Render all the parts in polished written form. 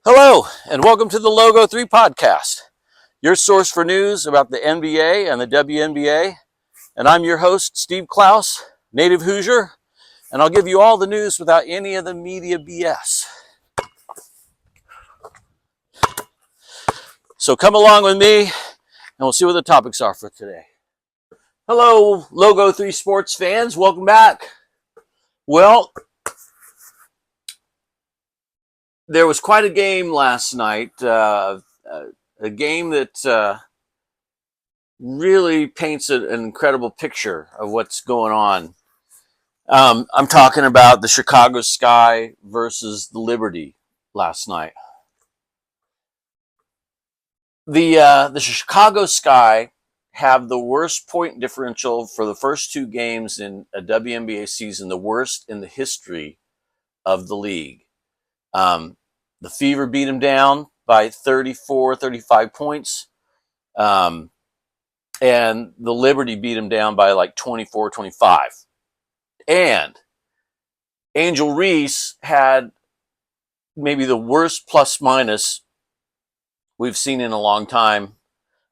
Hello, and welcome to the Logo 3 podcast, your source for news about the NBA and the WNBA. And I'm your host, Steve Klaus, native Hoosier, and I'll give you all the news without any of the media BS. So come along with me, and we'll see what the topics are for today. Hello, Logo 3 sports fans. Welcome back. Well, there was quite a game last night, a game that really paints an incredible picture of what's going on. I'm talking about the Chicago Sky versus the Liberty last night. The Chicago Sky have the worst point differential for the first two games in a WNBA season, the worst in the history of the league. The Fever beat them down by 34, 35 points. And the Liberty beat them down by like 24, 25. And Angel Reese had maybe the worst plus minus we've seen in a long time.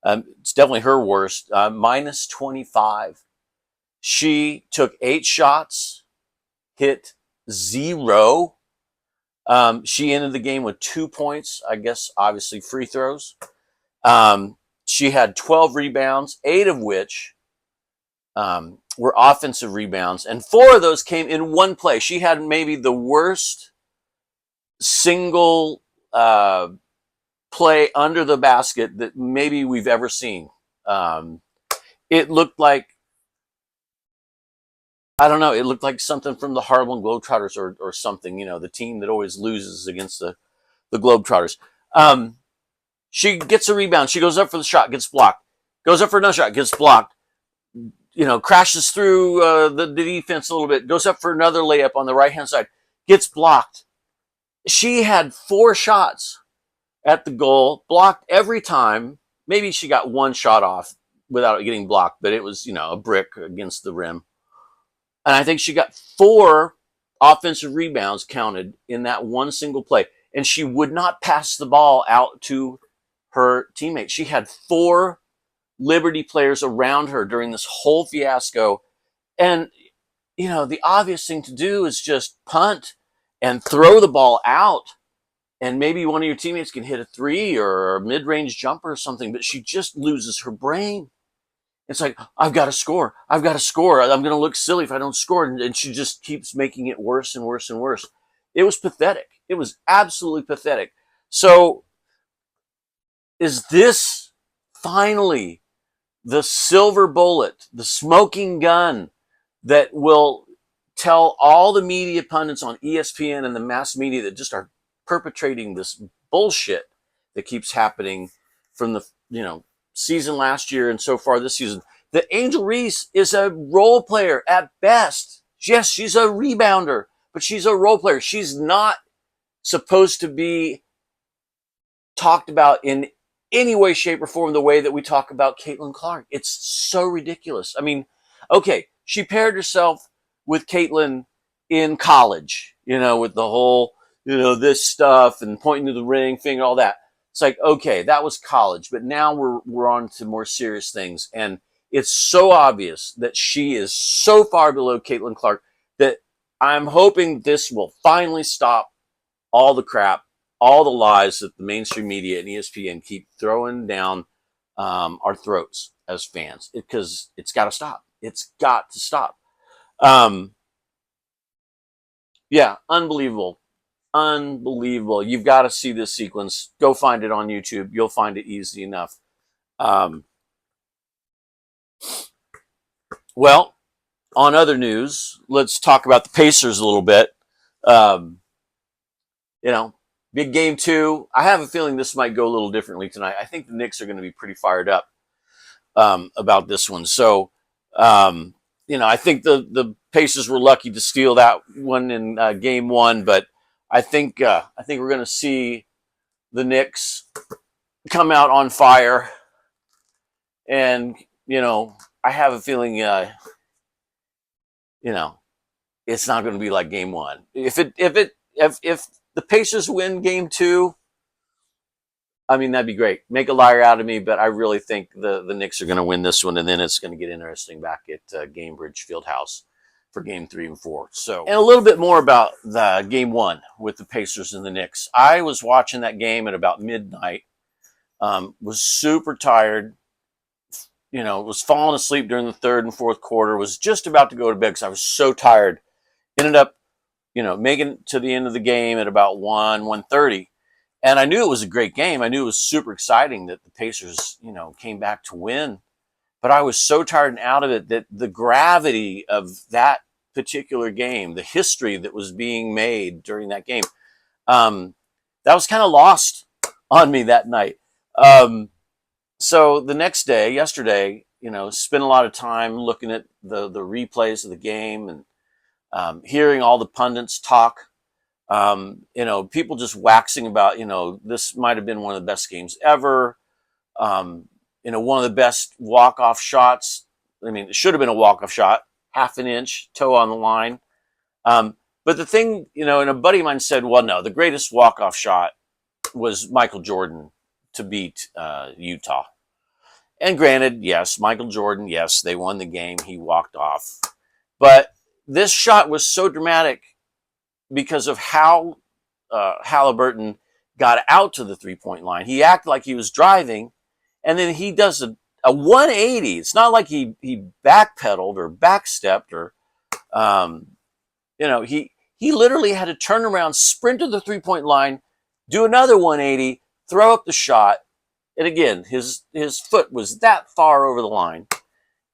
It's definitely her worst, minus 25. She took 8 shots, hit 0. She ended the game with 2 points, I guess, obviously free throws. She had 12 rebounds, 8 of which were offensive rebounds, and 4 of those came in one play. She had maybe the worst single play under the basket that maybe we've ever seen. It looked like, I don't know, it looked like something from the Harlem Globetrotters or something, the team that always loses against the Globetrotters. She gets a rebound. She goes up for the shot, gets blocked. Goes up for another shot, gets blocked. Crashes through the defense a little bit. Goes up for another layup on the right-hand side. Gets blocked. She had 4 shots at the goal, blocked every time. Maybe she got 1 shot off without getting blocked, but it was, a brick against the rim. And I think she got 4 offensive rebounds counted in that one single play. And she would not pass the ball out to her teammates. She had 4 Liberty players around her during this whole fiasco. And, the obvious thing to do is just punt and throw the ball out. And maybe one of your teammates can hit a 3 or a mid-range jumper or something, but she just loses her brain. It's like, I've got to score. I'm going to look silly if I don't score. And she just keeps making it worse and worse and worse. It was pathetic. It was absolutely pathetic. So is this finally the silver bullet, the smoking gun that will tell all the media pundits on ESPN and the mass media that just are perpetrating this bullshit that keeps happening from the season last year and so far this season, that Angel Reese is a role player at best. Yes, she's a rebounder, but she's a role player. She's not supposed to be talked about in any way, shape, or form the way that we talk about Caitlin Clark. It's so ridiculous. I mean, okay, she paired herself with Caitlin in college, with the whole, this stuff and pointing to the ring, finger, all that. It's like, okay, that was college, but now we're on to more serious things. And it's so obvious that she is so far below Caitlin Clark that I'm hoping this will finally stop all the crap, all the lies that the mainstream media and ESPN keep throwing down our throats as fans, because it's got to stop. It's got to stop. Yeah, unbelievable. Unbelievable. You've got to see this sequence. Go find it on YouTube. You'll find it easy enough. Well, on other news, let's talk about the Pacers a little bit. Big game 2. I have a feeling this might go a little differently tonight. I think the Knicks are going to be pretty fired up about this one. So, I think the Pacers were lucky to steal that one in game 1, but I think we're going to see the Knicks come out on fire, and I have a feeling it's not going to be like game 1. If the Pacers win game 2, I mean, that'd be great. Make a liar out of me, but I really think the Knicks are going to win this one, and then it's going to get interesting back at Gainbridge Fieldhouse for Game 3 and 4. So, and a little bit more about the Game 1 with the Pacers and the Knicks. I was watching that game at about midnight. Was super tired. Was falling asleep during the third and fourth quarter. Was just about to go to bed because I was so tired. Ended up, making it to the end of the game at about 1:30. And I knew it was a great game. I knew it was super exciting that the Pacers, came back to win. But I was so tired and out of it that the gravity of that particular game, the history that was being made during that game, that was kind of lost on me that night. So the next day, yesterday, spent a lot of time looking at the replays of the game and hearing all the pundits talk. People just waxing about, this might have been one of the best games ever. One of the best walk-off shots. I mean, it should have been a walk-off shot, half an inch, toe on the line. But the thing, and a buddy of mine said, well, no, the greatest walk-off shot was Michael Jordan to beat Utah. And granted, yes, Michael Jordan, yes, they won the game. He walked off. But this shot was so dramatic because of how Halliburton got out to the three-point line. He acted like he was driving, and then he does a 180. It's not like he backpedaled or backstepped or, he literally had to turn around, sprint to the three-point line, do another 180, throw up the shot. And again, his foot was that far over the line.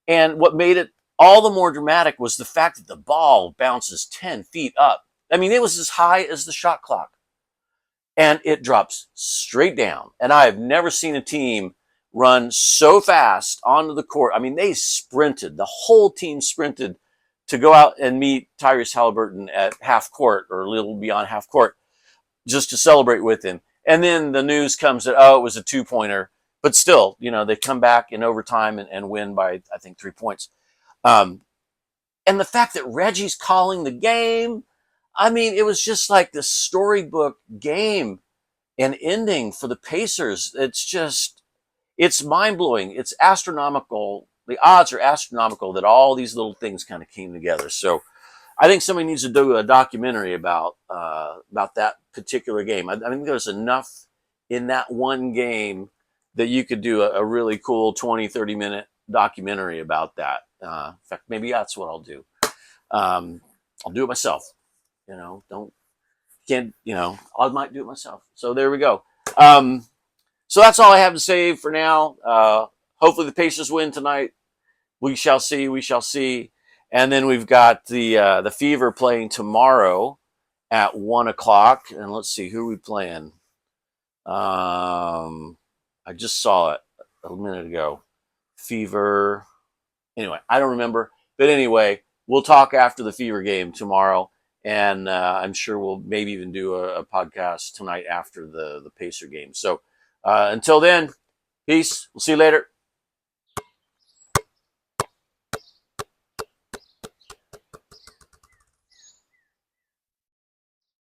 And what made it all the more dramatic was the fact that the ball bounces 10 feet up. I mean, it was as high as the shot clock. And it drops straight down. And I have never seen a team run so fast onto the court. I mean, they sprinted. The whole team sprinted to go out and meet Tyrese Halliburton at half court or a little beyond half court just to celebrate with him. And then the news comes that, it was a two-pointer. But still, they come back in overtime and win by, I think, 3 points. And the fact that Reggie's calling the game, I mean, it was just like the storybook game and ending for the Pacers. It's mind-blowing. It's astronomical. The odds are astronomical that all these little things kind of came together. So I think somebody needs to do a documentary about that particular game. I think there's enough in that one game that you could do a really cool 20, 30-minute documentary about that. In fact, maybe that's what I'll do. I'll do it myself. I might do it myself. So there we go. So that's all I have to say for now. Hopefully the Pacers win tonight. We shall see. We shall see. And then we've got the Fever playing tomorrow at 1:00. And let's see, who are we playing? I just saw it a minute ago. Fever. Anyway, I don't remember. But anyway, we'll talk after the Fever game tomorrow. And I'm sure we'll maybe even do a podcast tonight after the Pacer game. So until then, peace. We'll see you later.